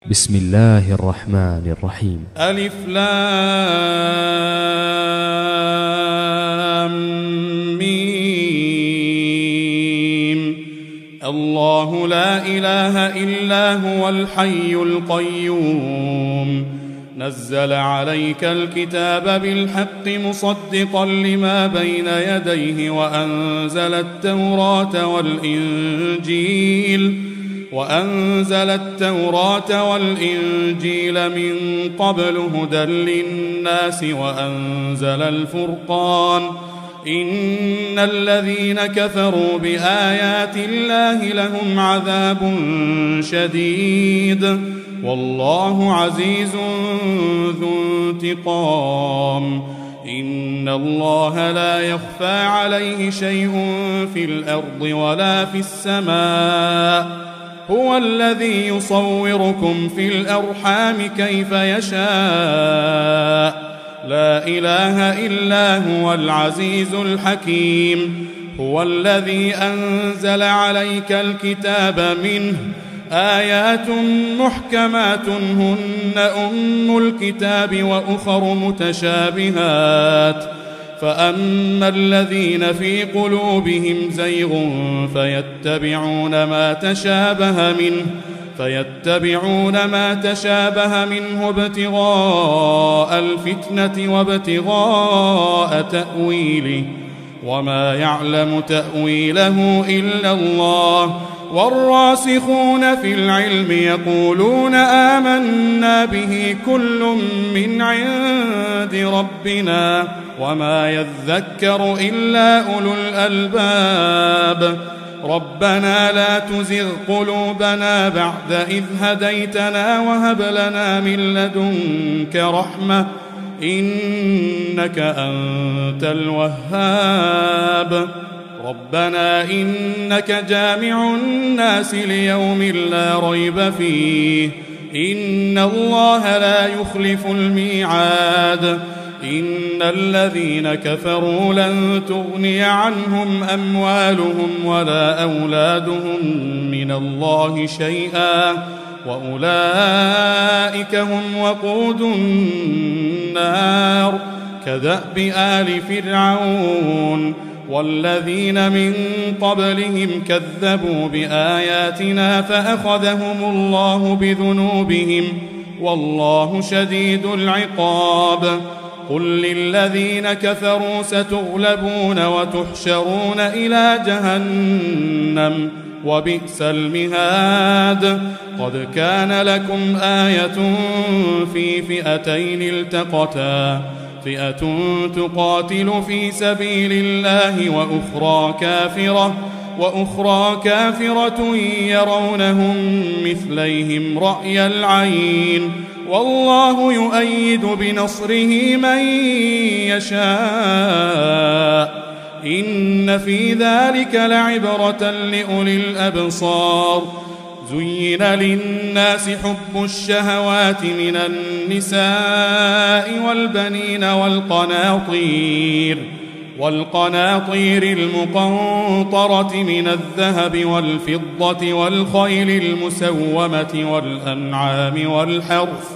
بسم الله الرحمن الرحيم. ألف لام ميم. الله لا إله إلا هو الحي القيوم نزل عليك الكتاب بالحق مصدقا لما بين يديه وأنزل التوراة والإنجيل من قبل هدى للناس وأنزل الفرقان إن الذين كفروا بآيات الله لهم عذاب شديد والله عزيز ذو انتقام. إن الله لا يخفى عليه شيء في الأرض ولا في السماء هو الذي يصوركم في الأرحام كيف يشاء لا إله إلا هو العزيز الحكيم. هو الذي أنزل عليك الكتاب منه آيات محكمات هن أم الكتاب وأخر متشابهات فأما الذين في قلوبهم زيغ فيتبعون ما تشابه منه ابتغاء الفتنة وابتغاء تأويله وما يعلم تأويله إلا الله والراسخون في العلم يقولون آمنا به كل من عند ربنا وما يذكر إلا أولو الألباب. ربنا لا تزغ قلوبنا بعد إذ هديتنا وهب لنا من لدنك رحمة إنك أنت الوهاب. ربنا إنك جامع الناس ليوم لا ريب فيه إن الله لا يخلف الميعاد. إن الذين كفروا لن تغني عنهم أموالهم ولا أولادهم من الله شيئا وأولئك هم وقود النار كدأب آل فرعون والذين من قبلهم كذبوا بآياتنا فأخذهم الله بذنوبهم والله شديد العقاب. قل للذين كفروا ستغلبون وتحشرون إلى جهنم وبئس المهاد. قد كان لكم آية في فئتين التقتا فئة تقاتل في سبيل الله وأخرى كافرة يرونهم مثليهم رأي العين والله يؤيد بنصره من يشاء إن في ذلك لعبرة لأولي الأبصار. زين للناس حب الشهوات من النساء والبنين والقناطير المقنطرة من الذهب والفضة والخيل المسومة والأنعام والحرث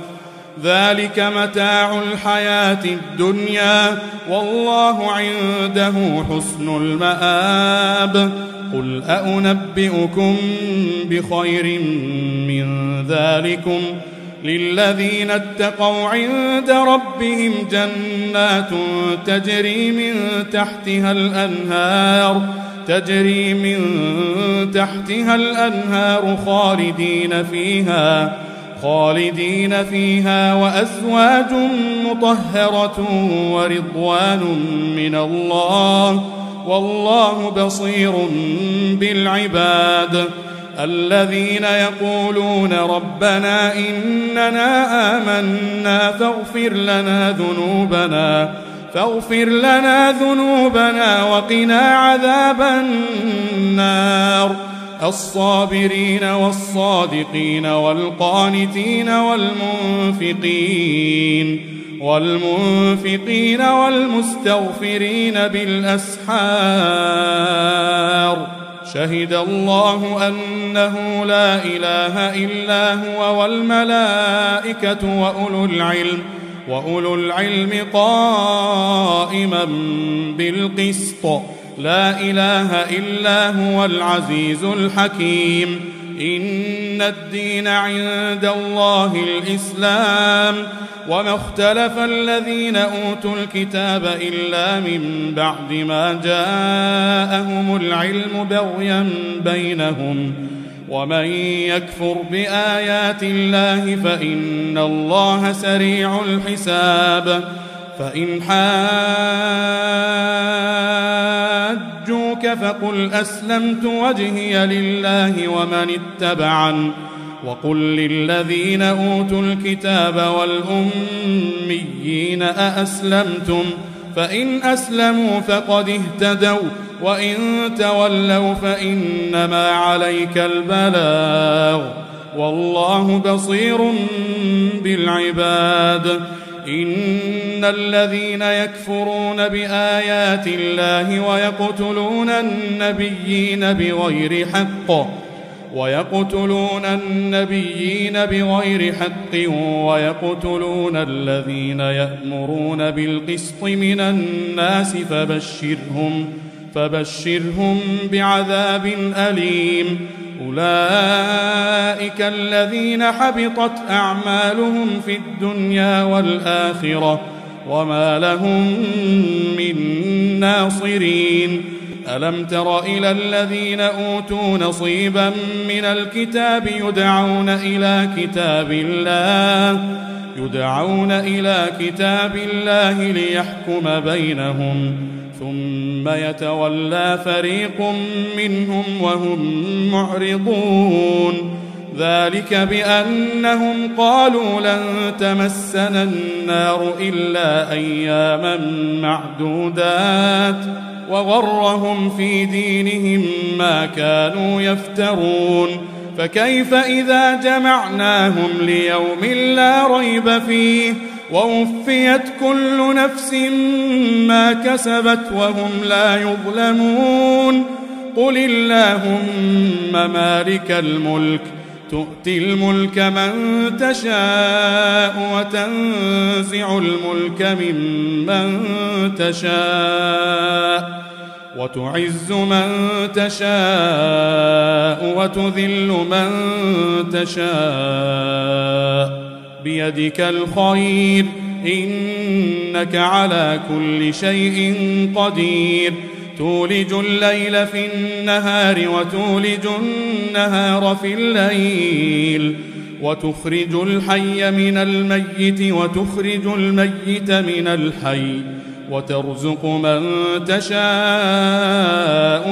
ذلك متاع الحياة الدنيا والله عنده حسن المآب. قل أنبئكم بخير من ذلكم للذين اتقوا عند ربهم جنات تجري من تحتها الأنهار خالدين فيها وأزواج مطهرة ورضوان من الله والله بصير بالعباد. الذين يقولون ربنا إننا آمنا فاغفر لنا ذنوبنا وقنا عذاب النار. الصابرين والصادقين والقانتين والمنفقين والمستغفرين بالأسحار شهد الله أنه لا إله إلا هو والملائكة وأولو العلم قائما بالقسط لا إله إلا هو العزيز الحكيم إن الدين عند الله الإسلام وما اختلف الذين أوتوا الكتاب إلا من بعد ما جاءهم العلم بغيا بينهم ومن يكفر بآيات الله فإن الله سريع الحساب فإن حاجوك فقل أسلمت وجهي لله ومن اتبعن وقل للذين أوتوا الكتاب والأميين أأسلمتم فإن أسلموا فقد اهتدوا وإن تولوا فإنما عليك البلاغ والله بصير بالعباد إن الذين يكفرون بآيات الله ويقتلون النبيين بغير حق ويقتلون الذين يأمرون بالقسط من الناس فبشرهم بعذاب أليم أولئك الذين حبطت أعمالهم في الدنيا والآخرة وما لهم من ناصرين ألم تر إلى الذين أوتوا نصيبا من الكتاب يدعون إلى كتاب الله ليحكم بينهم ثم يتولى فريق منهم وهم معرضون ذلك بأنهم قالوا لن تمسنا النار إلا أياما معدودات وغرهم في دينهم ما كانوا يفترون فكيف إذا جمعناهم ليوم لا ريب فيه ووفيت كل نفس ما كسبت وهم لا يظلمون قل اللهم مالك الملك تؤتي الملك من تشاء وتنزع الملك ممن تشاء وتعز من تشاء وتذل من تشاء بيدك الخير إنك على كل شيء قدير تولج الليل في النهار وتولج النهار في الليل وتخرج الحي من الميت وتخرج الميت من الحي وترزق من تشاء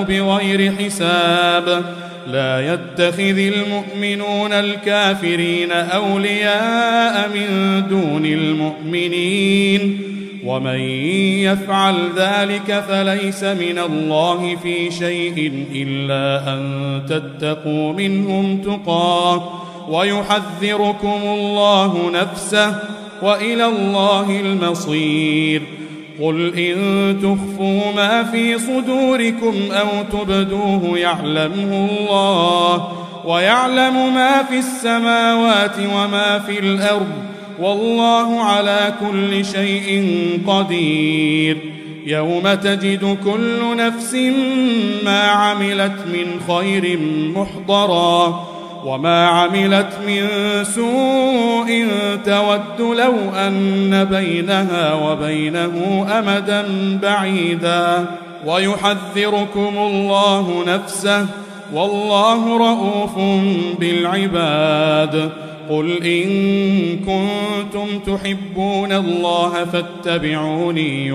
بغير حساب لا يتخذ المؤمنون الكافرين أولياء من دون المؤمنين ومن يفعل ذلك فليس من الله في شيء إلا أن تتقوا منهم تقاه ويحذركم الله نفسه وإلى الله المصير قل إن تخفوا ما في صدوركم أو تبدوه يعلمه الله ويعلم ما في السماوات وما في الأرض والله على كل شيء قدير يوم تجد كل نفس ما عملت من خير محضرا وما عملت من سوء تود لو أن بينها وبينه أمدا بعيدا ويحذركم الله نفسه والله رؤوف بالعباد قل إن كنتم تحبون الله فاتبعوني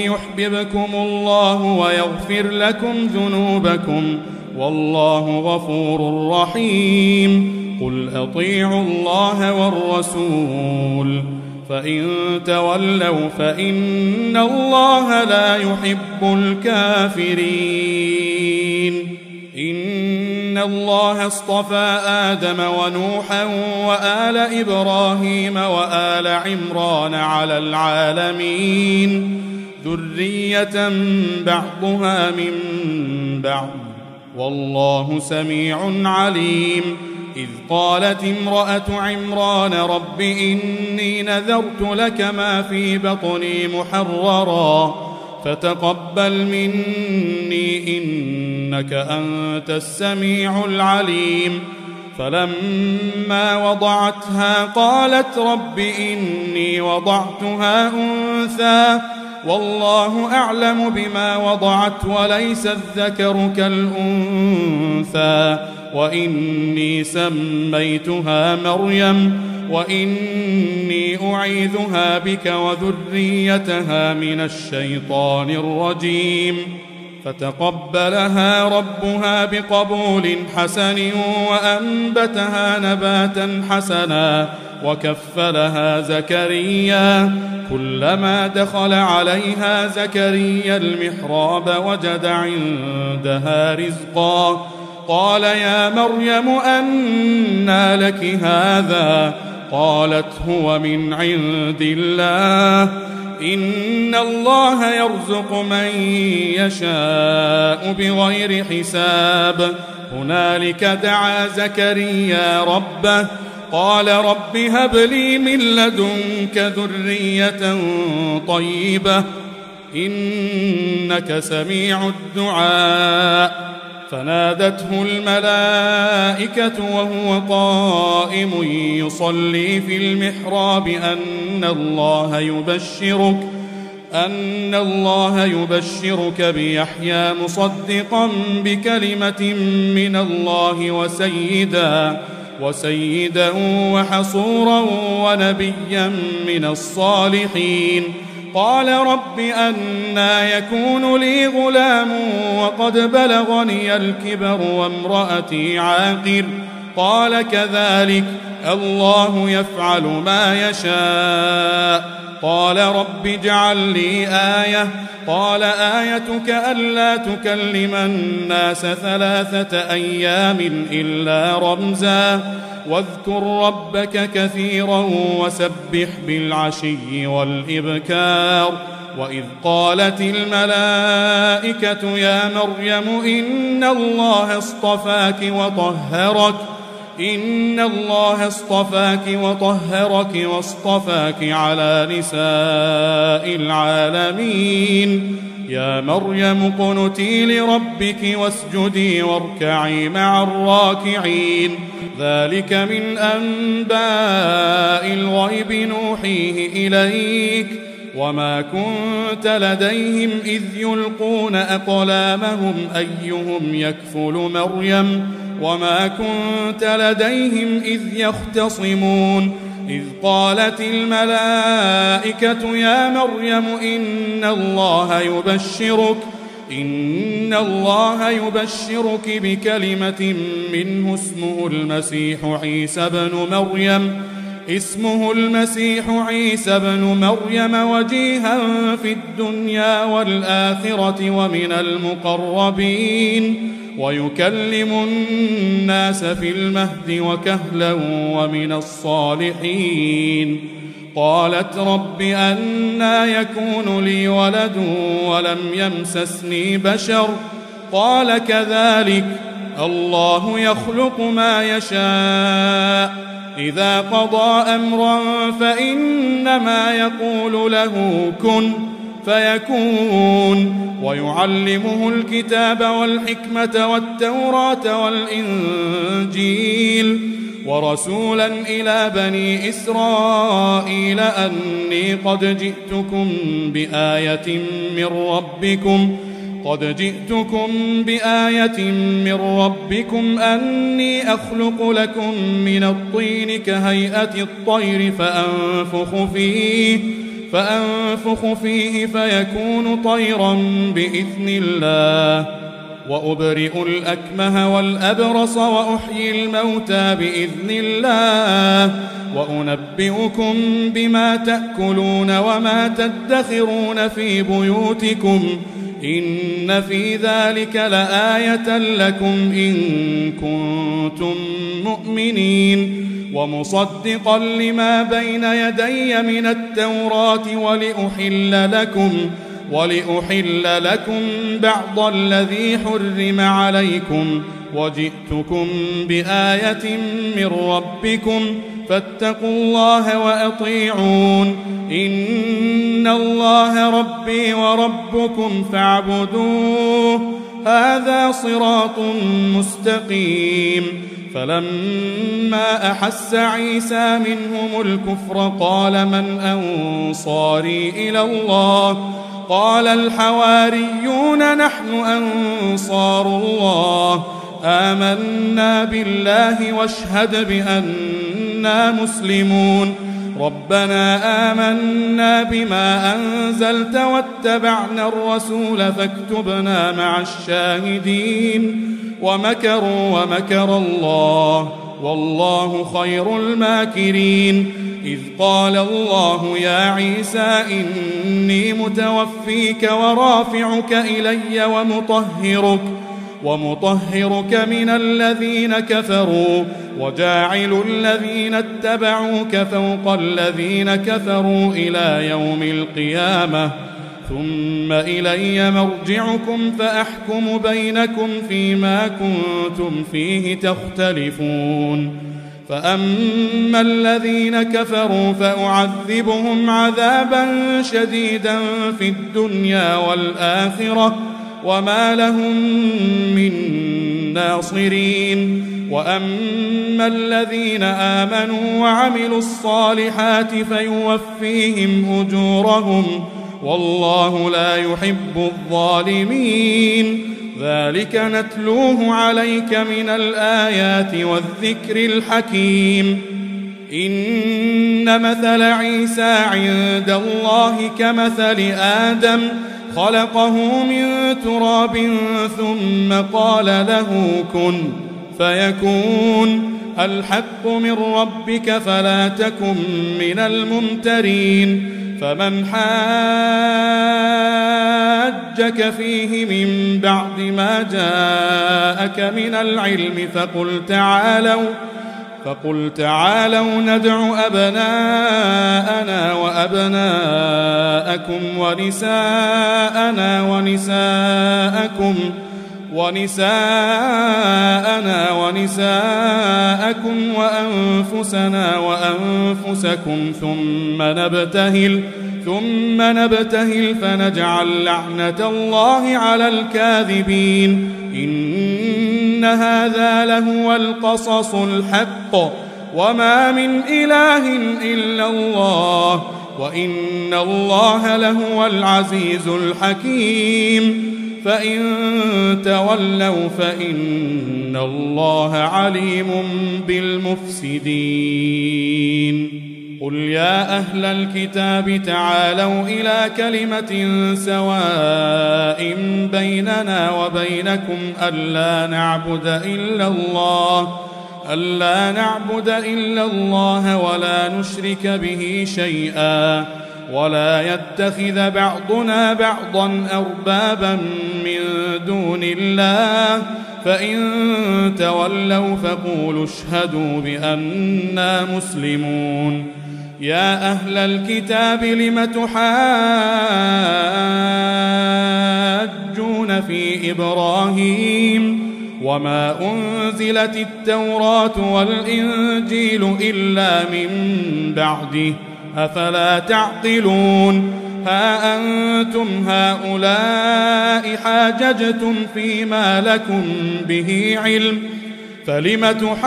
يحببكم الله ويغفر لكم ذنوبكم والله غفور رحيم قل أطيعوا الله والرسول فإن تولوا فإن الله لا يحب الكافرين إن الله اصطفى آدم ونوحا وآل إبراهيم وآل عمران على العالمين ذرية بعضها من بعض والله سميع عليم. إذ قالت امرأة عمران رب إني نذرت لك ما في بطني محررا فتقبل مني إنك أنت السميع العليم. فلما وضعتها قالت رب إني وضعتها أنثى والله أعلم بما وضعت وليس الذكر كالأنثى وإني سميتها مريم وإني أعيذها بك وذريتها من الشيطان الرجيم. فتقبلها ربها بقبول حسن وأنبتها نباتا حسنا وكفلها زكريا. كلما دخل عليها زكريا المحراب وجد عندها رزقا قال يا مريم أنى لك هذا قالت هو من عند الله إن الله يرزق من يشاء بغير حساب. هنالك دعا زكريا ربه قال رب هب لي من لدنك ذرية طيبة إنك سميع الدعاء. فنادته الملائكة وهو قائم يصلي في المحراب أن الله يبشرك بيحيى مصدقا بكلمة من الله وسيدا وحصورا ونبيا من الصالحين. قال رب أنى يكون لي غلام وقد بلغني الكبر وامرأتي عاقر قال كذلك الله يفعل ما يشاء. قال رب اجعل لي آية قال آيتك ألا تكلم الناس 3 أيام إلا رمزا واذكر ربك كثيرا وسبح بالعشي والإبكار. وإذ قالت الملائكة يا مريم إن الله اصطفاك وطهرك واصطفاك على نساء العالمين. يا مريم اقنتي لربك واسجدي واركعي مع الراكعين. ذلك من أنباء الغيب نوحيه إليك وما كنت لديهم إذ يلقون أقلامهم أيهم يكفل مريم وما كنت لديهم إذ يختصمون. إذ قالت الملائكة يا مريم إن الله يبشرك بكلمة منه اسمه المسيح عيسى بن مريم وجيها في الدنيا والآخرة ومن المقربين ويكلم الناس في المهد وكهلا ومن الصالحين. قالت رب أنى يكون لي ولد ولم يمسسني بشر قال كذلك الله يخلق ما يشاء إذا قضى أمرا فإنما يقول له كن فيكون. ويعلمه الكتاب والحكمة والتوراة والإنجيل ورسولا إلى بني إسرائيل أني قد جئتكم بآية من ربكم أني أخلق لكم من الطين كهيئة الطير فأنفخ فيه فيكون طيرا بإذن الله وأبرئ الأكمه والأبرص وأحيي الموتى بإذن الله وأنبئكم بما تأكلون وما تدخرون في بيوتكم إن في ذلك لآية لكم إن كنتم مؤمنين. ومصدقا لما بين يدي من التوراة ولأحل لكم بعض الذي حرم عليكم وجئتكم بآية من ربكم فاتقوا الله وأطيعون إن الله ربي وربكم فاعبدوه هذا صراط مستقيم. فلما أحس عيسى منهم الكفر قال من أنصاري إلى الله قال الحواريون نحن أنصار الله آمنا بالله واشهد بأننا مسلمون ربنا آمنا بما أنزلت واتبعنا الرسول فاكتبنا مع الشاهدين ومكروا ومكر الله والله خير الماكرين. إذ قال الله يا عيسى إني متوفيك ورافعك إلي ومطهرك من الذين كفروا وجاعل الذين اتبعوك فوق الذين كفروا إلى يوم القيامة ثم إلي مرجعكم فأحكم بينكم فيما كنتم فيه تختلفون. فأما الذين كفروا فأعذبهم عذابا شديدا في الدنيا والآخرة وما لهم من ناصرين. وأما الذين آمنوا وعملوا الصالحات فيوفيهم أجورهم والله لا يحب الظالمين. ذلك نتلوه عليك من الآيات والذكر الحكيم. إن مثل عيسى عند الله كمثل آدم خلقه من تراب ثم قال له كن فيكون الحق من ربك فلا تكن من الممترين. فمن حاجك فيه من بعد ما جاءك من العلم فقل تعالوا ندع أبناءنا وأبناءكم ونساءكم وأنفسنا وأنفسكم ثم نبتهل فنجعل لعنة الله على الكاذبين. إن هذا لهو القصص الحق وما من إله إلا الله وإن الله لهو العزيز الحكيم. فإن تولوا فإن الله عليم بالمفسدين. قل يا أهل الكتاب تعالوا إلى كلمة سواء بيننا وبينكم ألا نعبد إلا الله ولا نشرك به شيئا ولا يتخذ بعضنا بعضا أربابا من دون الله فإن تولوا فقولوا اشهدوا بأننا مسلمون. يا أهل الكتاب لم تحاجون في إبراهيم وما أنزلت التوراة والإنجيل إلا من بعده أفلا تعقلون. ها أنتم هؤلاء حاججتم فيما لكم به علم فلم تحاجون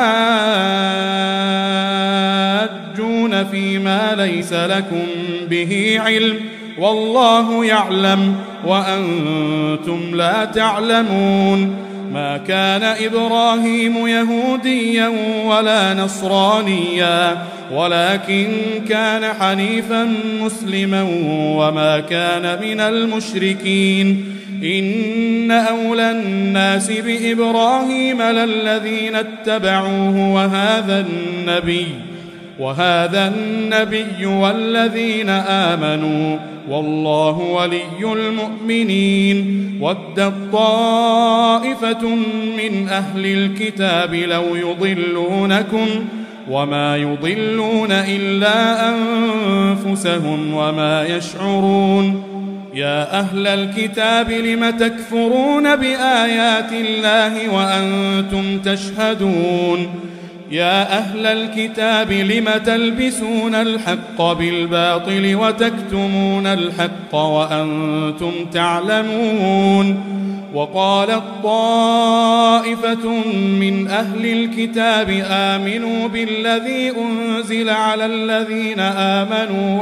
فيما ليس لكم به علم والله يعلم وأنتم لا تعلمون. ما كان إبراهيم يهوديا ولا نصرانيا ولكن كان حنيفا مسلما وما كان من المشركين. إن أولى الناس بإبراهيم للذين اتبعوه وهذا النبي والذين آمنوا والله ولي المؤمنين. ودت طائفة من أهل الكتاب لو يضلونكم وما يضلون إلا أنفسهم وما يشعرون. يا أهل الكتاب لم تكفرون بآيات الله وأنتم تشهدون يا أهل الكتاب لم تلبسون الحق بالباطل وتكتمون الحق وأنتم تعلمون وقالت طائفة من أهل الكتاب آمنوا بالذي أنزل على الذين آمنوا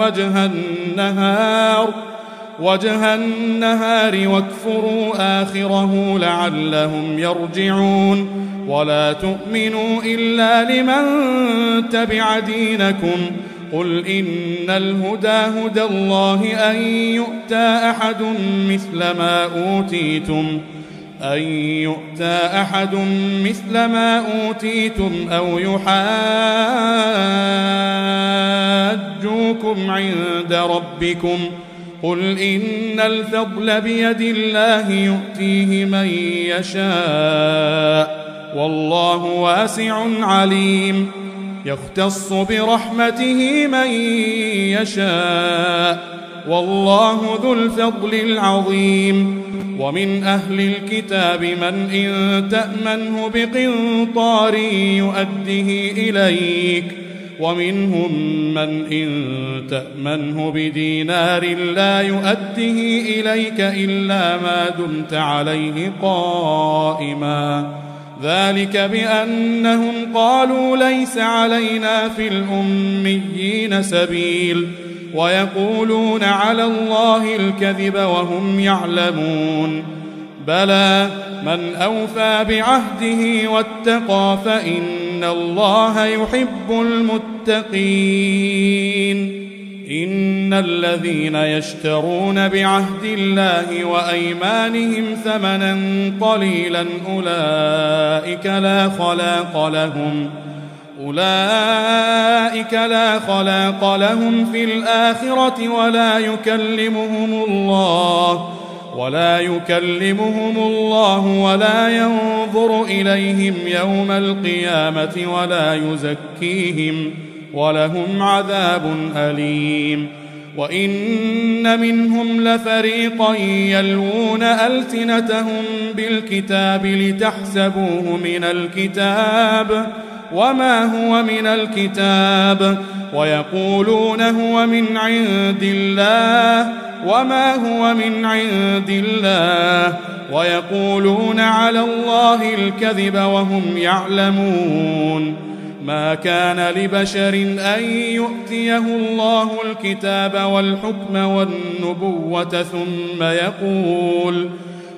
وجه النهار واكفروا آخره لعلهم يرجعون ولا تؤمنوا إلا لمن تبع دينكم قل إن الهدى هدى الله أن يؤتى أحد مثل ما أوتيتم أو يحاجوكم عند ربكم قل إن الفضل بيد الله يؤتيه من يشاء والله واسع عليم يختص برحمته من يشاء والله ذو الفضل العظيم ومن أهل الكتاب من إن تأمنه بقنطار يؤده إليك ومنهم من إن تأمنه بدينار لا يؤده إليك إلا ما دمت عليه قائما ذلك بأنهم قالوا ليس علينا في الأميين سبيل ويقولون على الله الكذب وهم يعلمون بلى من أوفى بعهده واتقى فإن الله يحب المتقين إن الذين يشترون بعهد الله وأيمانهم ثمنا قليلا أولئك لا خلاق لهم في الآخرة ولا يكلمهم الله ولا ينظر إليهم يوم القيامة ولا يزكيهم ولهم عذاب أليم وإن منهم لفريقا يلوون ألسنتهم بالكتاب لتحسبوه من الكتاب وما هو من الكتاب ويقولون هو من عند الله وما هو من عند الله ويقولون على الله الكذب وهم يعلمون ما كان لبشر أن يؤتيه الله الكتاب والحكم والنبوة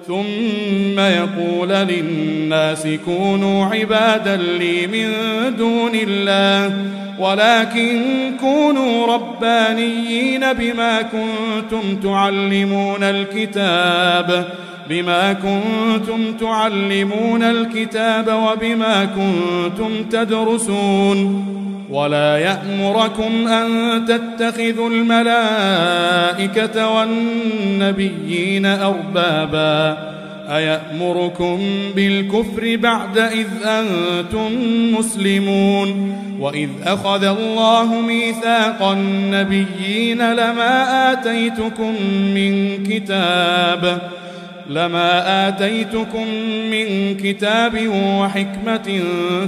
ثم يقول للناس كونوا عبادا لي من دون الله ولكن كونوا ربانيين بما كنتم تعلمون الكتاب وبما كنتم تدرسون ولا يأمركم أن تتخذوا الملائكة والنبيين أربابا أيأمركم بالكفر بعد إذ أنتم مسلمون وإذ أخذ الله ميثاق النبيين لما آتيتكم من كتاب وحكمة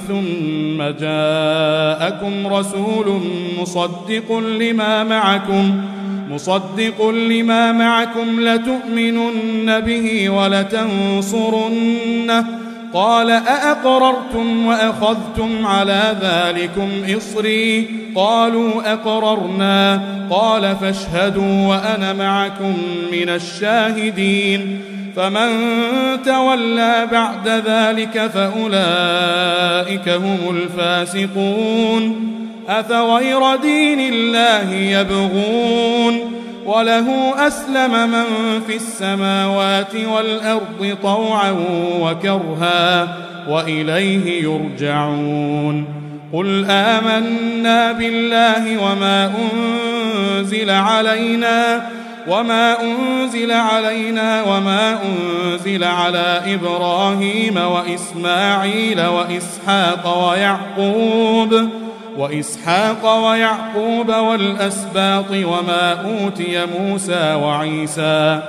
ثم جاءكم رسول مصدق لما معكم لتؤمنن به ولتنصرنه قال أأقررتم وأخذتم على ذلكم إصري قالوا أقررنا قال فاشهدوا وأنا معكم من الشاهدين فمن تولى بعد ذلك فأولئك هم الفاسقون أفغير دين الله يبغون وله أسلم من في السماوات والأرض طوعا وكرها وإليه يرجعون قل آمنا بالله وما أنزل علينا وما أنزل على إبراهيم وإسماعيل وإسحاق وإسحاق ويعقوب والأسباط وما أوتي موسى وعيسى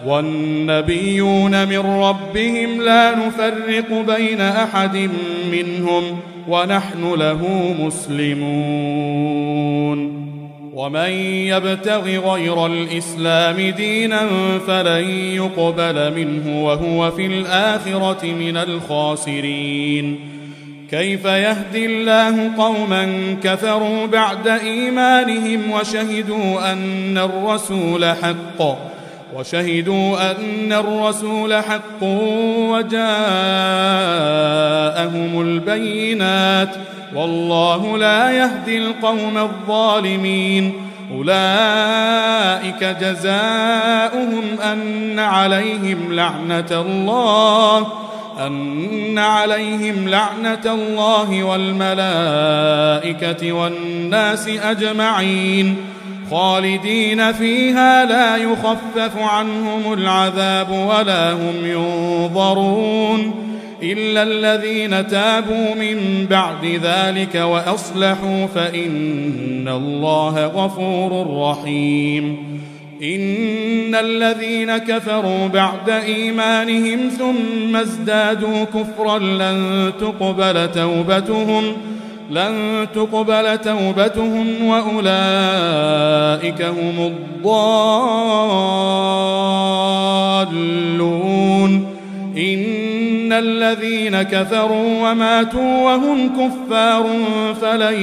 والنبيون من ربهم لا نفرق بين أحد منهم ونحن له مسلمون. ومن يبتغ غير الإسلام دينا فلن يقبل منه وهو في الآخرة من الخاسرين. كيف يهدي الله قوما كفروا بعد إيمانهم وشهدوا أن الرسول حق وجاءهم البينات والله لا يهدي القوم الظالمين. أولئك جزاؤهم أن عليهم لعنة الله والملائكة والناس أجمعين خالدين فيها لا يخفف عنهم العذاب ولا هم ينظرون إلا الذين تابوا من بعد ذلك وأصلحوا فإن الله غفور رحيم. إن الذين كفروا بعد إيمانهم ثم ازدادوا كفرا لن تقبل توبتهم وأولئك هم الضالون. إن الذين كفروا وماتوا وهم كفار فلن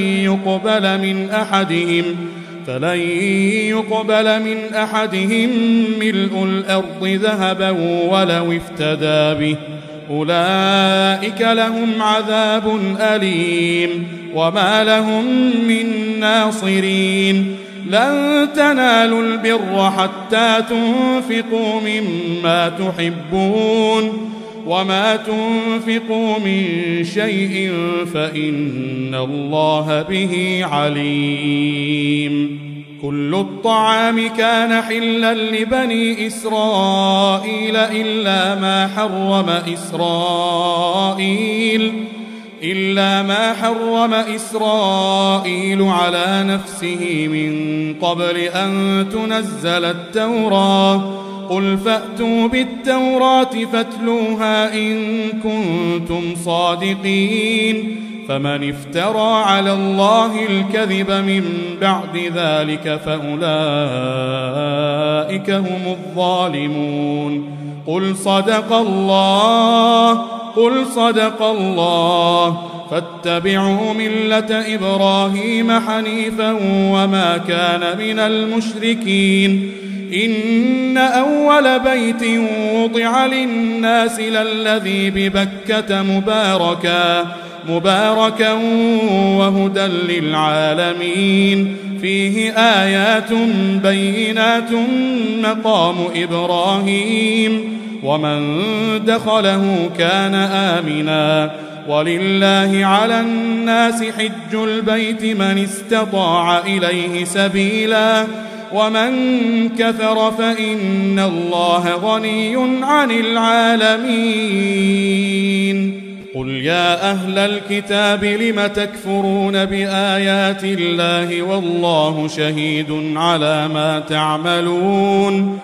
يقبل من أحدهم ملء الأرض ذهبا ولو افتدى به أولئك لهم عذاب أليم وما لهم من ناصرين. لن تنالوا البر حتى تنفقوا مما تحبون وما تنفقوا من شيء فإن الله به عليم. كل الطعام كان حلا لبني إسرائيل إلا ما حرم إسرائيل على نفسه من قبل أن تنزل التوراة. قل فأتوا بالتوراة فاتلوها إن كنتم صادقين. فمن افترى على الله الكذب من بعد ذلك فأولئك هم الظالمون. قل صدق الله فاتبعوا ملة إبراهيم حنيفا وما كان من المشركين. إن أول بيت وضع للناس للذي ببكة مباركا وهدى للعالمين فيه آيات بينات مقام إبراهيم ومن دخله كان آمنا. ولله على الناس حج البيت من استطاع إليه سبيلا ومن كفر فإن الله غني عن العالمين. قل يا أهل الكتاب لم تكفرون بآيات الله والله شهيد على ما تعملون.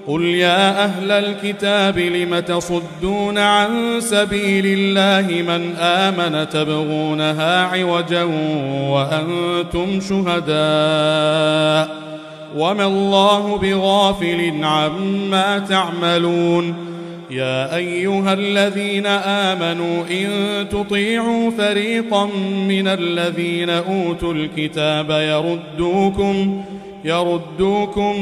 قل يا أهل الكتاب لم تصدون عن سبيل الله من آمن تبغونها عوجا وأنتم شهداء وما الله بغافل عما تعملون. يا أيها الذين آمنوا إن تطيعوا فريقا من الذين أوتوا الكتاب يردوكم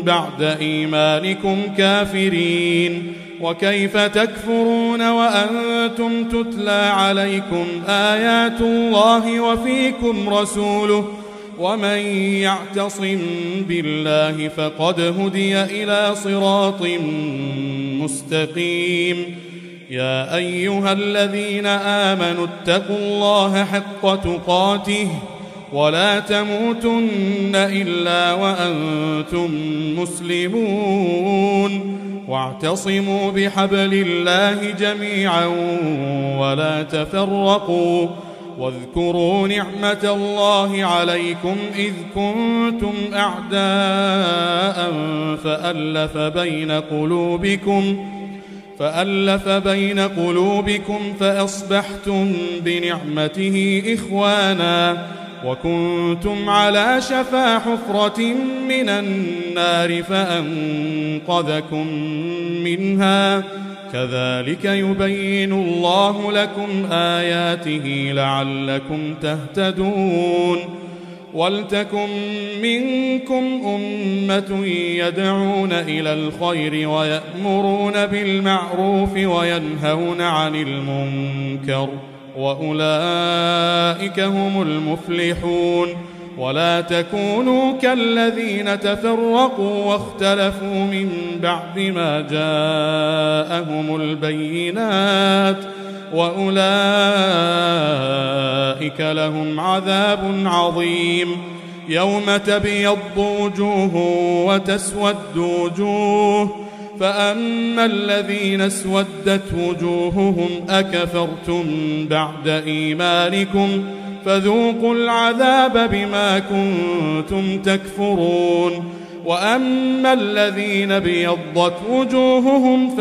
بعد إيمانكم كافرين. وكيف تكفرون وأنتم تتلى عليكم آيات الله وفيكم رسوله ومن يعتصم بالله فقد هدي إلى صراط مستقيم. يا أيها الذين آمنوا اتقوا الله حق تقاته ولا تموتن إلا وأنتم مسلمون واعتصموا بحبل الله جميعا ولا تفرقوا واذكروا نعمة الله عليكم إذ كنتم أعداء فألف بين قلوبكم فأصبحتم بنعمته إخوانا وكنتم على شفا حفرة من النار فأنقذكم منها كذلك يبين الله لكم آياته لعلكم تهتدون ولتكن منكم أمة يدعون إلى الخير ويأمرون بالمعروف وينهون عن المنكر وأولئك هم المفلحون ولا تكونوا كالذين تفرقوا واختلفوا من بعد ما جاءهم البينات وأولئك لهم عذاب عظيم يوم تبيض وجوه وتسود وجوه فأما الذين اسودت وجوههم أكفرتم بعد إيمانكم فذوقوا العذاب بما كنتم تكفرون وأما الذين بيضت وجوههم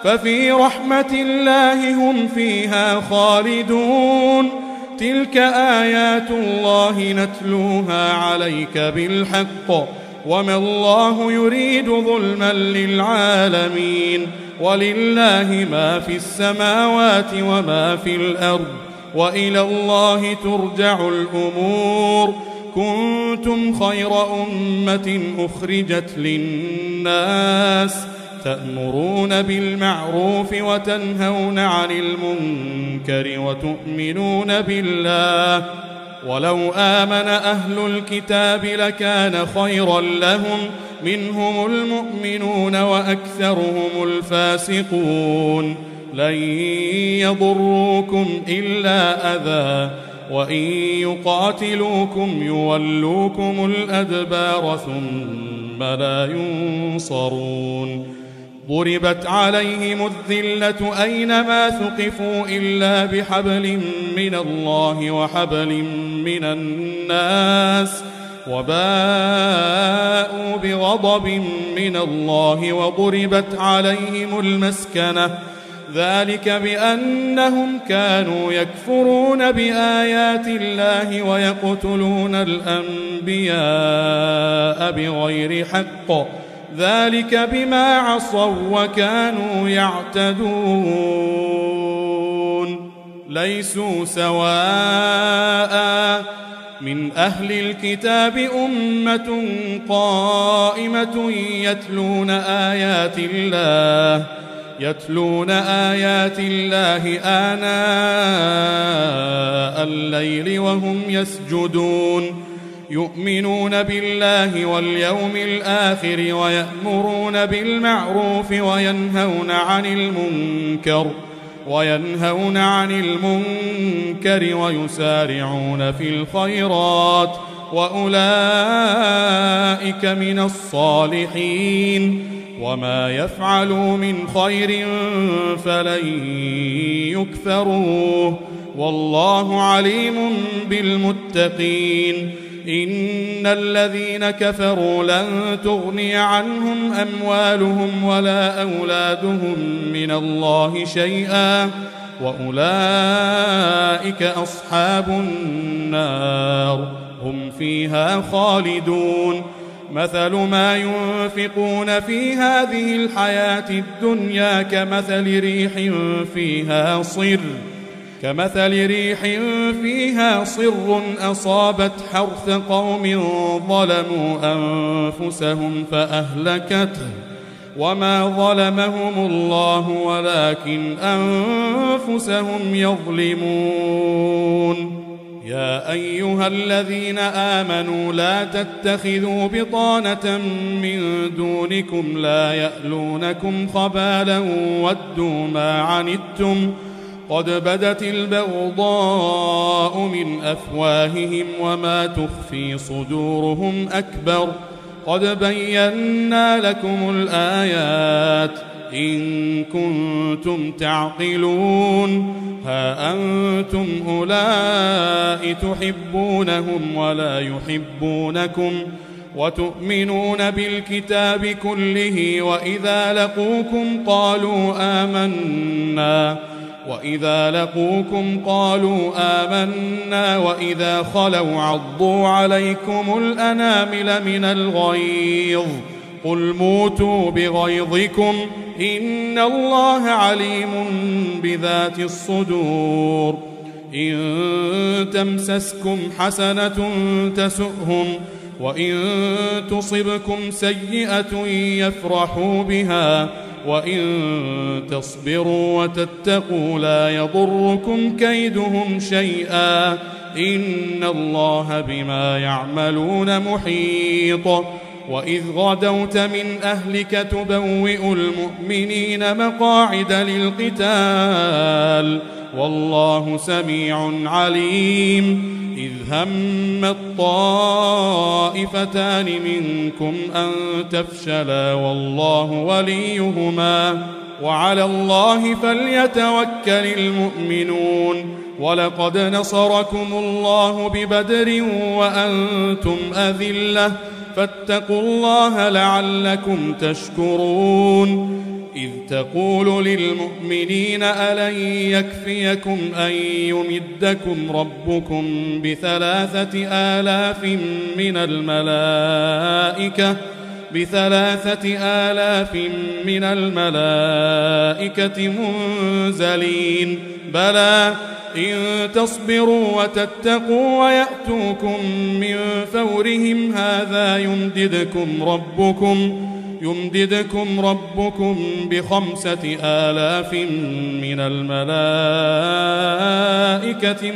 ففي رحمة الله هم فيها خالدون تلك آيات الله نتلوها عليك بالحق وما الله يريد ظلما للعالمين ولله ما في السماوات وما في الأرض وإلى الله ترجع الأمور كنتم خير أمة أخرجت للناس تأمرون بالمعروف وتنهون عن المنكر وتؤمنون بالله ولو آمن أهل الكتاب لكان خيرا لهم منهم المؤمنون وأكثرهم الفاسقون لن يضروكم إلا أذى وإن يقاتلوكم يولوكم الأدبار ثم لا ينصرون ضربت عليهم الذلة أينما ثقفوا إلا بحبل من الله وحبل من الناس وباءوا بغضب من الله وضربت عليهم المسكنة ذلك بأنهم كانوا يكفرون بآيات الله ويقتلون الأنبياء بغير حق ذلك بما عصوا وكانوا يعتدون ليسوا سواء من أهل الكتاب أمة قائمة يتلون آيات الله آناء الليل وهم يسجدون يؤمنون بالله واليوم الآخر ويأمرون بالمعروف وينهون عن المنكر ويسارعون في الخيرات وأولئك من الصالحين وما يفعلوا من خير فلن يكفروه والله عليم بالمتقين إن الذين كفروا لن تغني عنهم أموالهم ولا أولادهم من الله شيئا وأولئك أصحاب النار هم فيها خالدون مثل ما ينفقون في هذه الحياة الدنيا كمثل ريح فيها صر أصابت حرث قوم ظلموا أنفسهم فأهلكته وما ظلمهم الله ولكن أنفسهم يظلمون يا أيها الذين آمنوا لا تتخذوا بطانة من دونكم لا يألونكم خبالا ودوا ما عنتم قد بدت البغضاء من أفواههم وما تخفي صدورهم أكبر قد بينا لكم الآيات إن كنتم تعقلون ها أنتم أولئك تحبونهم ولا يحبونكم وتؤمنون بالكتاب كله وإذا لقوكم قالوا آمنا وإذا خلوا عضوا عليكم الأنامل من الغيظ قل موتوا بغيظكم إن الله عليم بذات الصدور إن تمسسكم حسنة تسؤهم وإن تصبكم سيئة يفرحوا بها وإن تصبروا وتتقوا لا يضركم كيدهم شيئا إن الله بما يعملون محيط وإذ غدوت من أهلك تبوئ المؤمنين مقاعد للقتال والله سميع عليم إذ هم الطائفتان منكم أن تفشلا والله وليهما وعلى الله فليتوكل المؤمنون ولقد نصركم الله ببدر وأنتم أذلة فاتقوا الله لعلكم تشكرون إذ تقول للمؤمنين ألن يكفيكم أن يمدكم ربكم ب3,000 من الملائكة منزلين بلى إن تصبروا وتتقوا ويأتوكم من فورهم هذا يمددكم ربكم ب5,000 من الملائكة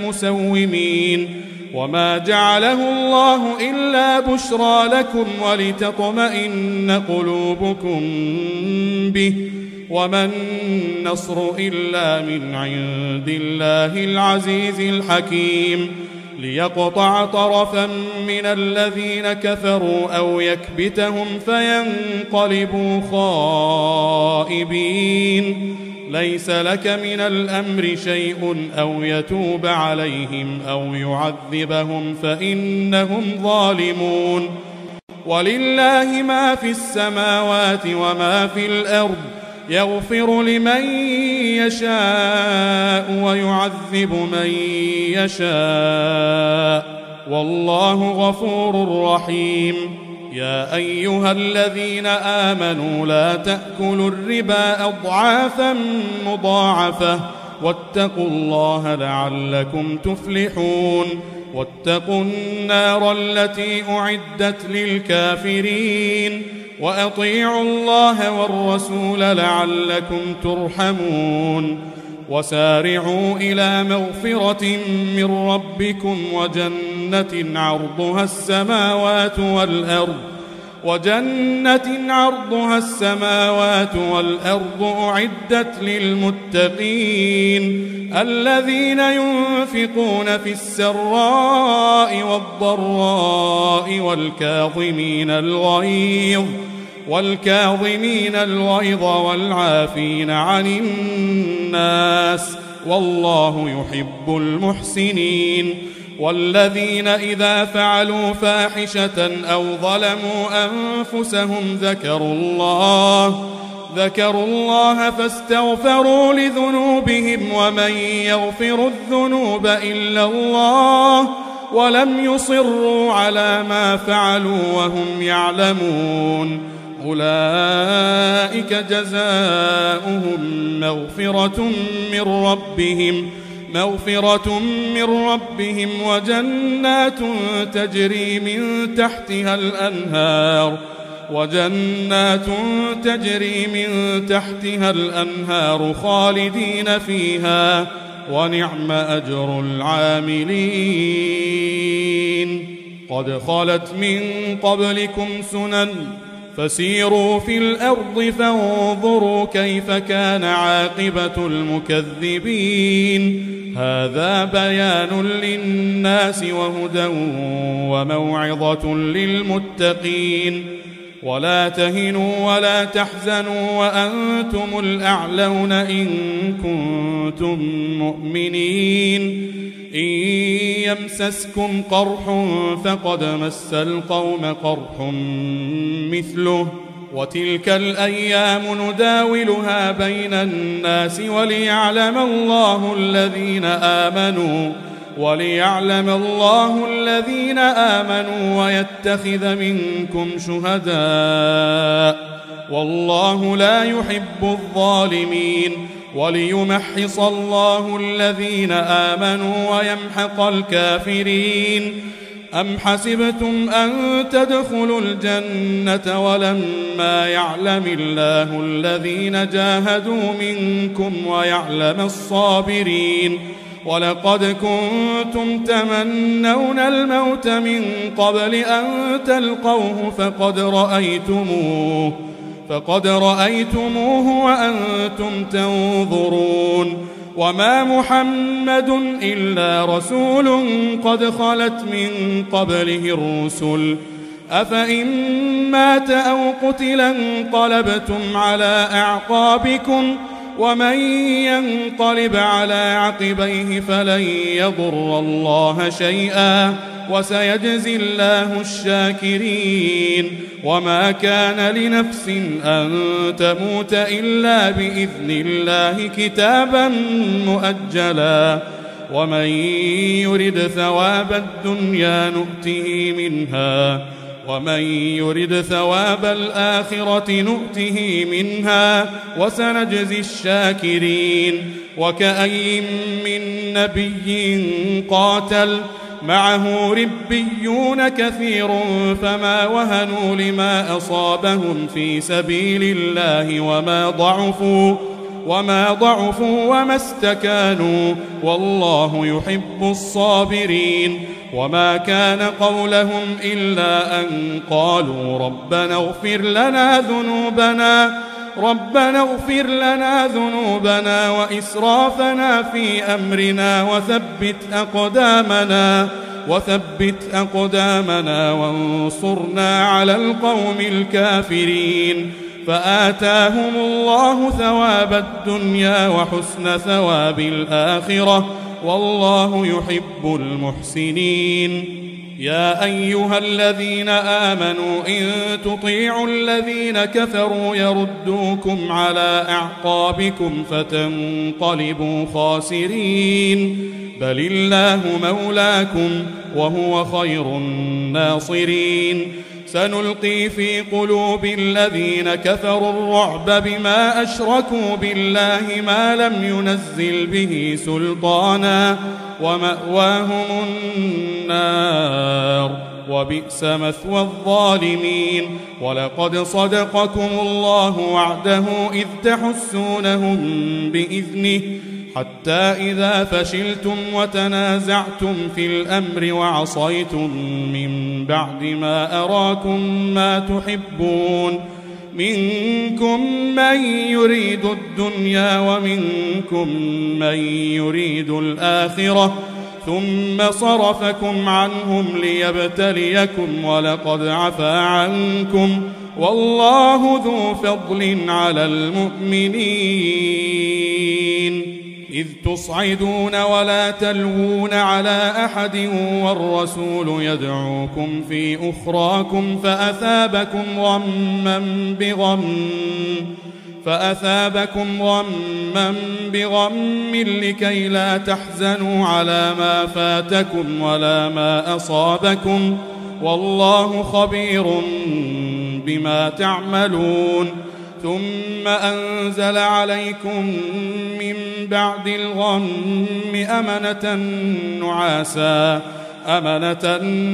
مسومين وما جعله الله إلا بشرى لكم ولتطمئن قلوبكم به وما النصر إلا من عند الله العزيز الحكيم ليقطع طرفا من الذين كفروا أو يكبتهم فينقلبوا خائبين ليس لك من الأمر شيء أو يتوب عليهم أو يعذبهم فإنهم ظالمون ولله ما في السماوات وما في الأرض يغفر لمن يشاء ويعذب من يشاء والله غفور رحيم يا أيها الذين آمنوا لا تأكلوا الربا أضعافا مضاعفة واتقوا الله لعلكم تفلحون واتقوا النار التي أعدت للكافرين وأطيعوا الله والرسول لعلكم ترحمون وسارعوا إلى مغفرة من ربكم وجنة عرضها السماوات والأرض أعدت للمتقين الذين ينفقون في السراء والضراء والكاظمين الغيظ والعافين عن الناس والله يحب المحسنين والذين إذا فعلوا فاحشة أو ظلموا أنفسهم ذكروا الله فاستغفروا لذنوبهم ومن يغفر الذنوب إلا الله ولم يصروا على ما فعلوا وهم يعلمون أولئك جزاؤهم مغفرة من ربهم وجنات تجري من تحتها الأنهار خالدين فيها ونعم أجر العاملين قد خلت من قبلكم سنن فسيروا في الأرض فانظروا كيف كان عاقبة المكذبين هذا بيان للناس وهدى وموعظة للمتقين ولا تهنوا ولا تحزنوا وأنتم الأعلون إن كنتم مؤمنين إن يمسسكم قرح فقد مس القوم قرح مثله وتلك الأيام نداولها بين الناس وليعلم الله الذين آمنوا ويتخذ منكم شهداء والله لا يحب الظالمين وليمحص الله الذين آمنوا ويمحق الكافرين أم حسبتم أن تدخلوا الجنة ولما يعلم الله الذين جاهدوا منكم ويعلم الصابرين ولقد كنتم تمنون الموت من قبل أن تلقوه فقد رأيتموه وأنتم تنظرون وما محمد إلا رسول قد خلت من قبله الرسل أفإن مات أو قتل انقلبتم على أعقابكم ومن ينقلب على عقبيه فلن يضر الله شيئا وسيجزي الله الشاكرين وما كان لنفس أن تموت إلا بإذن الله كتابا مؤجلا ومن يرد ثواب الدنيا نؤته منها ومن يرد ثواب الآخرة نؤته منها وسنجزي الشاكرين وكأي من نبي قاتل معه ربيون كثير فما وهنوا لما أصابهم في سبيل الله وما ضعفوا وما استكانوا والله يحب الصابرين وما كان قولهم إلا أن قالوا ربنا اغفر لنا ذنوبنا وإسرافنا في أمرنا وثبت أقدامنا وانصرنا على القوم الكافرين فآتاهم الله ثواب الدنيا وحسن ثواب الآخرة والله يحب المحسنين يا أيها الذين آمنوا إن تطيعوا الذين كفروا يردوكم على أعقابكم فتنقلبوا خاسرين بل الله مولاكم وهو خير الناصرين سنلقي في قلوب الذين كفروا الرعب بما أشركوا بالله ما لم ينزل به سلطانا ومأواهم النار وبئس مثوى الظالمين ولقد صدقكم الله وعده إذ تحسونهم بإذنه حتى إذا فشلتم وتنازعتم في الأمر وعصيتم من بعد ما أراكم ما تحبون منكم من يريد الدنيا ومنكم من يريد الآخرة ثم صرفكم عنهم ليبتليكم ولقد عفا عنكم والله ذو فضل على المؤمنين إذ تصعدون ولا تلوون على أحد والرسول يدعوكم في أخراكم فأثابكم غما بغم لكي لا تحزنوا على ما فاتكم ولا ما أصابكم والله خبير بما تعملون ثم أنزل عليكم من بعد الغم أمنة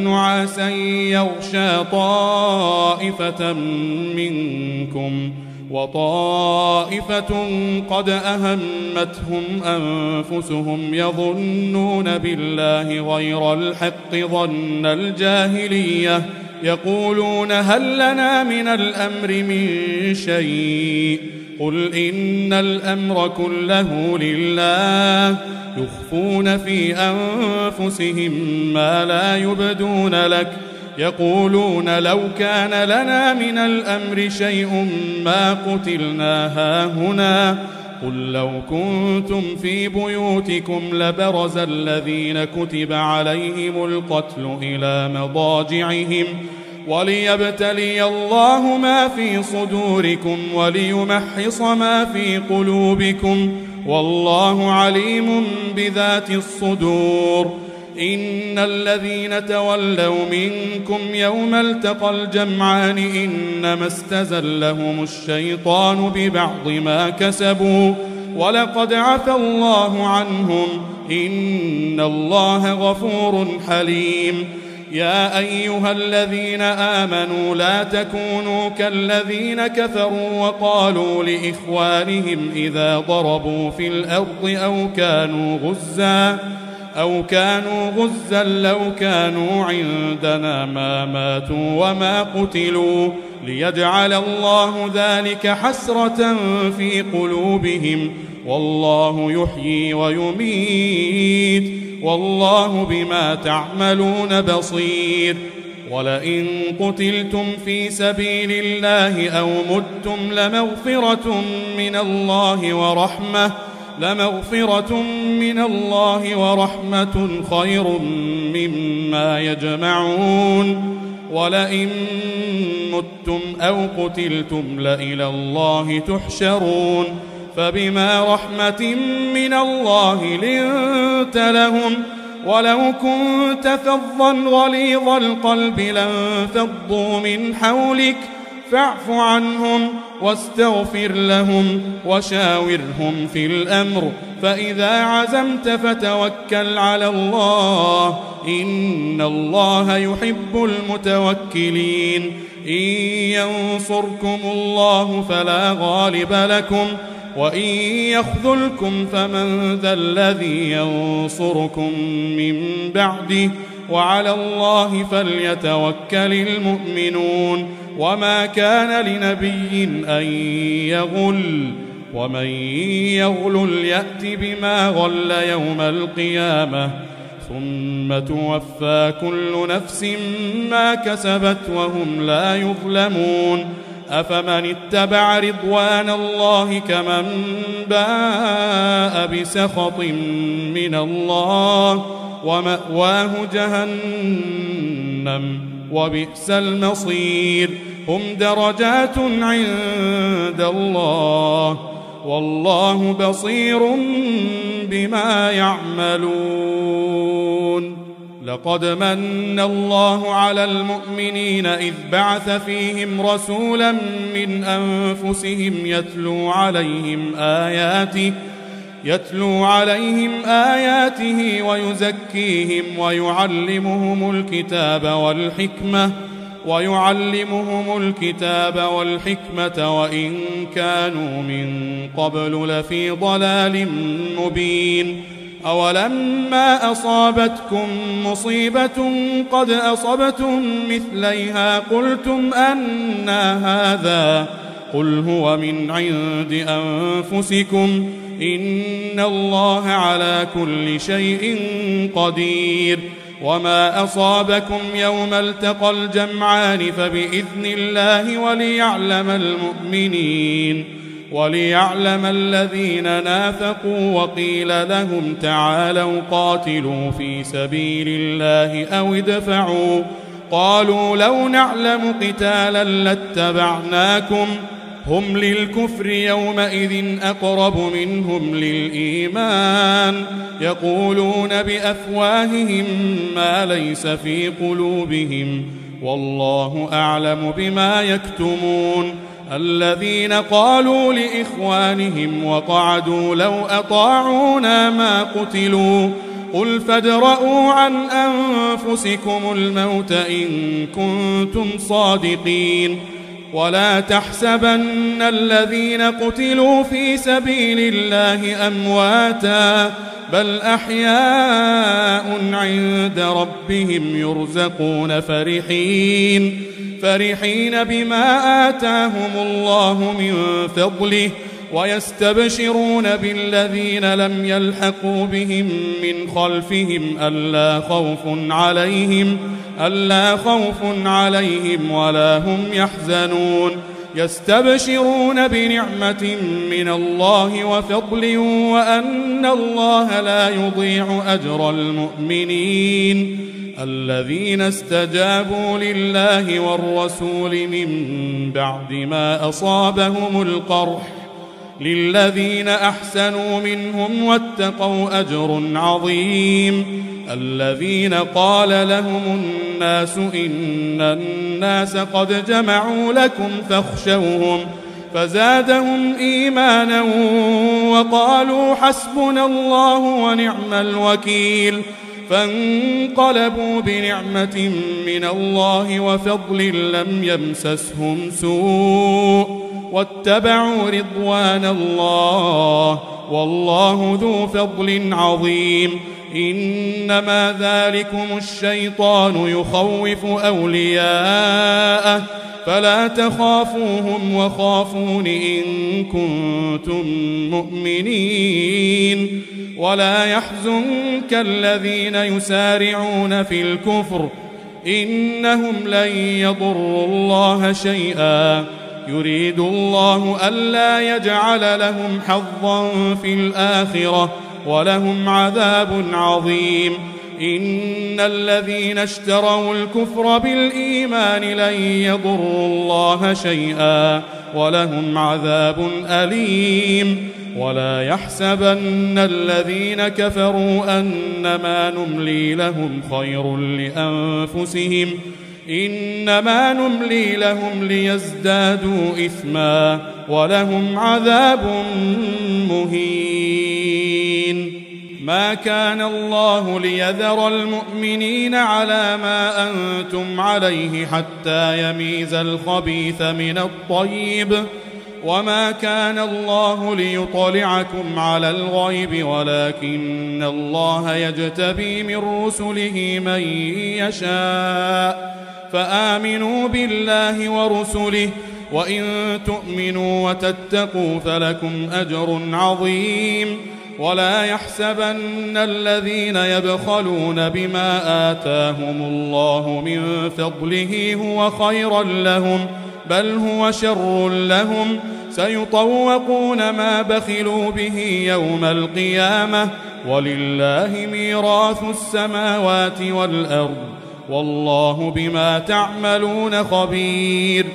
نعاسا يغشى طائفة منكم وطائفة قد أهمتهم أنفسهم يظنون بالله غير الحق ظن الجاهلية يقولون هل لنا من الأمر من شيء قل إن الأمر كله لله يخفون في أنفسهم ما لا يبدون لك يقولون لو كان لنا من الأمر شيء ما قتلنا هاهنا قل لو كنتم في بيوتكم لبرز الذين كتب عليهم القتل إلى مضاجعهم وليبتلي الله ما في صدوركم وليمحص ما في قلوبكم والله عليم بذات الصدور إن الذين تولوا منكم يوم التقى الجمعان إنما استزلهم الشيطان ببعض ما كسبوا ولقد عفى الله عنهم إن الله غفور حليم يا أيها الذين آمنوا لا تكونوا كالذين كفروا وقالوا لإخوانهم إذا ضربوا في الأرض أو كانوا غزا لو كانوا عندنا ما ماتوا وما قتلوا ليجعل الله ذلك حسرة في قلوبهم والله يحيي ويميت والله بما تعملون بصير ولئن قتلتم في سبيل الله أو متم لمغفرة من الله ورحمة خير مما يجمعون ولئن متم أو قتلتم لإلى الله تحشرون فبما رحمة من الله لنت لهم ولو كنت فظا غليظ القلب لانفضوا من حولك فاعف عنهم واستغفر لهم وشاورهم في الأمر فإذا عزمت فتوكل على الله إن الله يحب المتوكلين إن ينصركم الله فلا غالب لكم وإن يخذلكم فمن ذا الذي ينصركم من بعده وعلى الله فليتوكل المؤمنون وما كان لنبي أن يغل ومن يغل يأت بما غل يوم القيامة ثم توفى كل نفس ما كسبت وهم لا يظلمون أفمن اتبع رضوان الله كمن باء بسخط من الله ومأواه جهنم وبئس المصير هم درجات عند الله والله بصير بما يعملون لقد من الله على المؤمنين إذ بعث فيهم رسولا من أنفسهم يتلو عليهم آياته ويزكيهم ويعلمهم الكتاب والحكمة وإن كانوا من قبل لفي ضلال مبين أولما أصابتكم مصيبة قد أصبتم مثليها قلتم أنى هذا قل هو من عند أنفسكم إن الله على كل شيء قدير وما أصابكم يوم التقى الجمعان فبإذن الله وليعلم الذين نافقوا وقيل لهم تعالوا قاتلوا في سبيل الله أو ادفعوا قالوا لو نعلم قتالا لاتبعناكم هم للكفر يومئذ أقرب منهم للإيمان يقولون بأفواههم ما ليس في قلوبهم والله أعلم بما يكتمون الذين قالوا لإخوانهم وقعدوا لو أطاعونا ما قتلوا قل فادرءوا عن أنفسكم الموت إن كنتم صادقين ولا تحسبن الذين قتلوا في سبيل الله أمواتا بل أحياء عند ربهم يرزقون فرحين بما آتاهم الله من فضله ويستبشرون بالذين لم يلحقوا بهم من خلفهم ألا خوف عليهم ولا هم يحزنون يستبشرون بنعمة من الله وفضل وأن الله لا يضيع أجر المؤمنين الذين استجابوا لله والرسول من بعد ما أصابهم القرح للذين أحسنوا منهم واتقوا أجر عظيم الذين قال لهم الناس إن الناس قد جمعوا لكم فاخشوهم فزادهم إيمانا وقالوا حسبنا الله ونعم الوكيل فانقلبوا بنعمة من الله وفضل لم يمسسهم سوء واتبعوا رضوان الله والله ذو فضل عظيم إنما ذلكم الشيطان يخوف أولياءه فلا تخافوهم وخافون إن كنتم مؤمنين ولا يحزنك الذين يسارعون في الكفر إنهم لن يضروا الله شيئا يريد الله ألا يجعل لهم حظا في الآخرة ولهم عذاب عظيم إن الذين اشتروا الكفر بالإيمان لن يضروا الله شيئا ولهم عذاب أليم ولا يحسبن الذين كفروا أنما نملي لهم خير لأنفسهم إنما نملي لهم ليزدادوا إثما ولهم عذاب مهين ما كان الله ليذر المؤمنين على ما أنتم عليه حتى يميز الخبيث من الطيب وما كان الله ليطلعكم على الغيب ولكن الله يجتبي من رسله من يشاء فآمنوا بالله ورسله وإن تؤمنوا وتتقوا فلكم أجر عظيم ولا يحسبن الذين يبخلون بما آتاهم الله من فضله هو خيرا لهم بل هو شر لهم سيطوقون ما بخلوا به يوم القيامة ولله ميراث السماوات والأرض والله بما تعملون خبير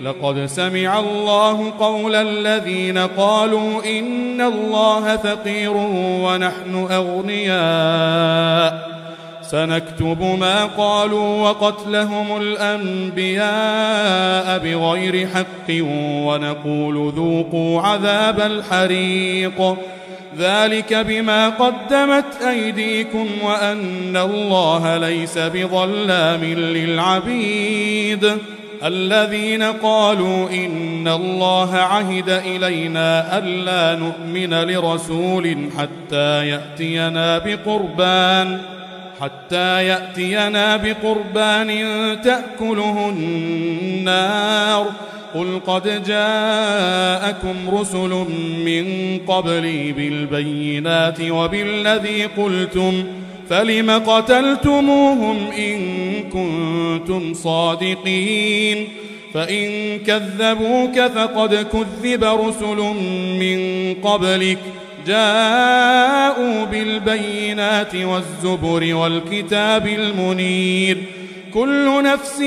لقد سمع الله قول الذين قالوا إن الله فقير ونحن أغنياء سنكتب ما قالوا وقتلهم الأنبياء بغير حق ونقول ذوقوا عذاب الحريق ذلك بما قدمت أيديكم وأن الله ليس بظلام للعبيد الذين قالوا إن الله عهد إلينا ألا نؤمن لرسول حتى يأتينا بقربان تأكله النار قل قد جاءكم رسل من قبلي بالبينات وبالذي قلتم فلم قتلتموهم إن كنتم صادقين فإن كذبوك فقد كذب رسل من قبلك جاءوا بالبينات والزبر والكتاب المنير كل نفس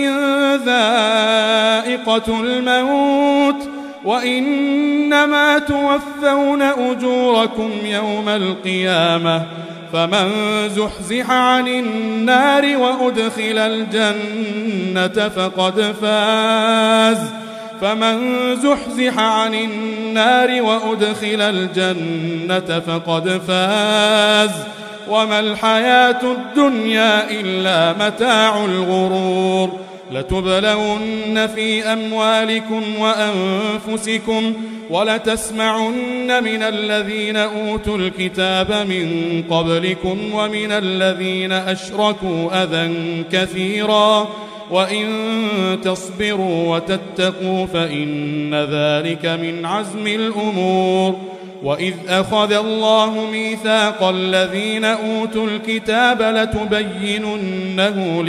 ذائقة الموت وإنما توفون أجوركم يوم القيامة فمن زحزح عن النار وأدخل الجنة فقد فاز وما الحياة الدنيا إلا متاع الغرور لتبلون في أموالكم وأنفسكم ولتسمعن من الذين أوتوا الكتاب من قبلكم ومن الذين أشركوا أذى كثيرا وإن تصبروا وتتقوا فإن ذلك من عزم الأمور. وإذ أخذ الله ميثاق الذين أوتوا الكتاب لتبيننه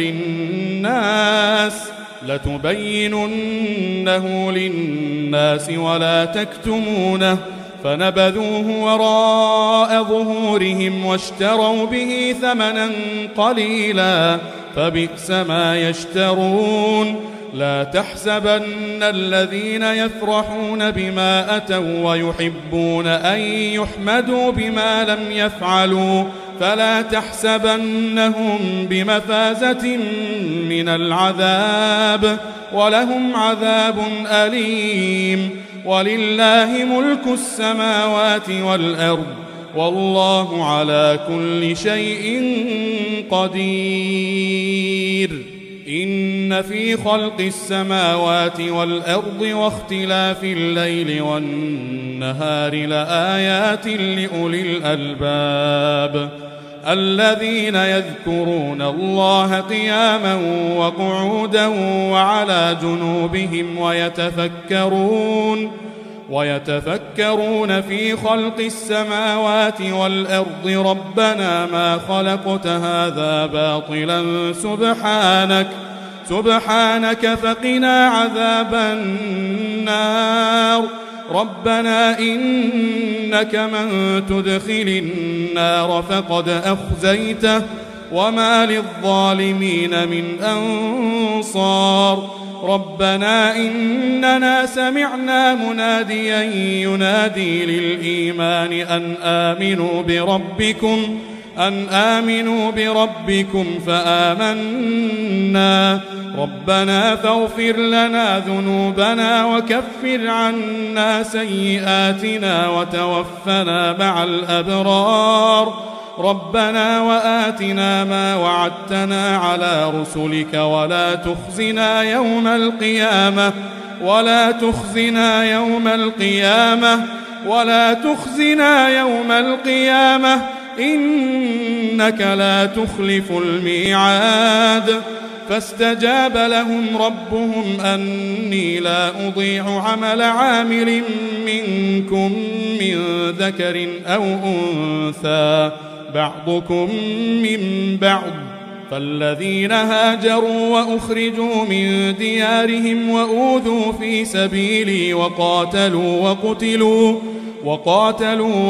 للناس ولا تكتمونه فنبذوه وراء ظهورهم واشتروا به ثمنا قليلا فبئس ما يشترون. لا تحسبن الذين يفرحون بما أتوا ويحبون أن يحمدوا بما لم يفعلوا فلا تحسبنهم بمفازة من العذاب ولهم عذاب أليم. ولله ملك السماوات والأرض والله على كل شيء قدير. إن في خلق السماوات والأرض واختلاف الليل والنهار لآيات لأولي الألباب الذين يذكرون الله قياما وقعودا وعلى جنوبهم ويتفكرون في خلق السماوات والأرض ربنا ما خلقت هذا باطلا سبحانك فقنا عذاب النار. ربنا إنك من تدخل النار فقد أخزيته وما للظالمين من أنصار. ربنا إننا سمعنا مناديا ينادي للإيمان أن آمنوا بربكم فآمنا. ربنا فاغفر لنا ذنوبنا وكفر عنا سيئاتنا وتوفنا مع الأبرار. ربنا وآتنا ما وعدتنا على رسلك ولا تخزنا يوم القيامة إنك لا تخلف الميعاد. فاستجاب لهم ربهم أني لا أضيع عمل عامل منكم من ذكر أو أنثى بعضكم من بعض. فالذين هاجروا وأخرجوا من ديارهم وأوذوا في سبيلي وقاتلوا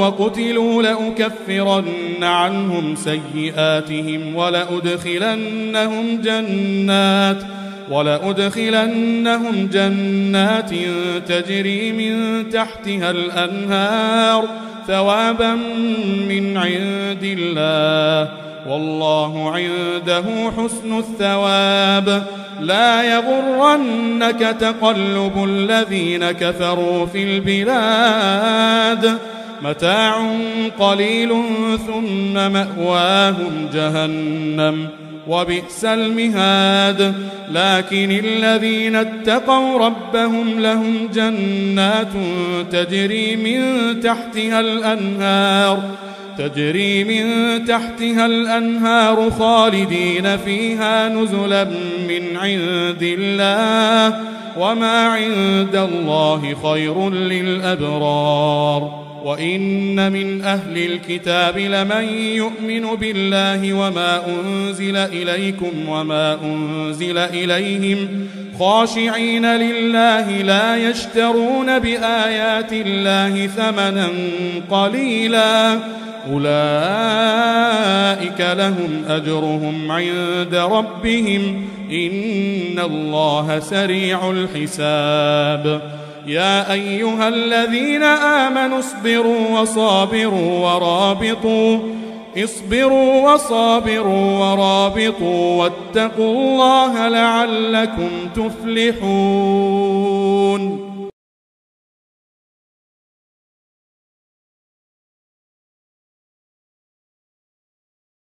وقتلوا لأكفرن عنهم سيئاتهم ولأدخلنهم جنات تجري من تحتها الأنهار ثوابا من عند الله والله عنده حسن الثواب. لا يغرنك تقلب الذين كفروا في البلاد متاع قليل ثم مأواهم جهنم وبئس المهاد. لكن الذين اتقوا ربهم لهم جنات تجري من تحتها الأنهار خالدين فيها نزلا من عند الله وما عند الله خير للأبرار. وإن من أهل الكتاب لمن يؤمن بالله وما أنزل إليكم وما أنزل إليهم خاشعين لله لا يشترون بآيات الله ثمنا قليلا أولئك لهم أجرهم عند ربهم إن الله سريع الحساب. يا أيها الذين آمنوا اصبروا وصابروا ورابطوا واتقوا الله لعلكم تفلحون.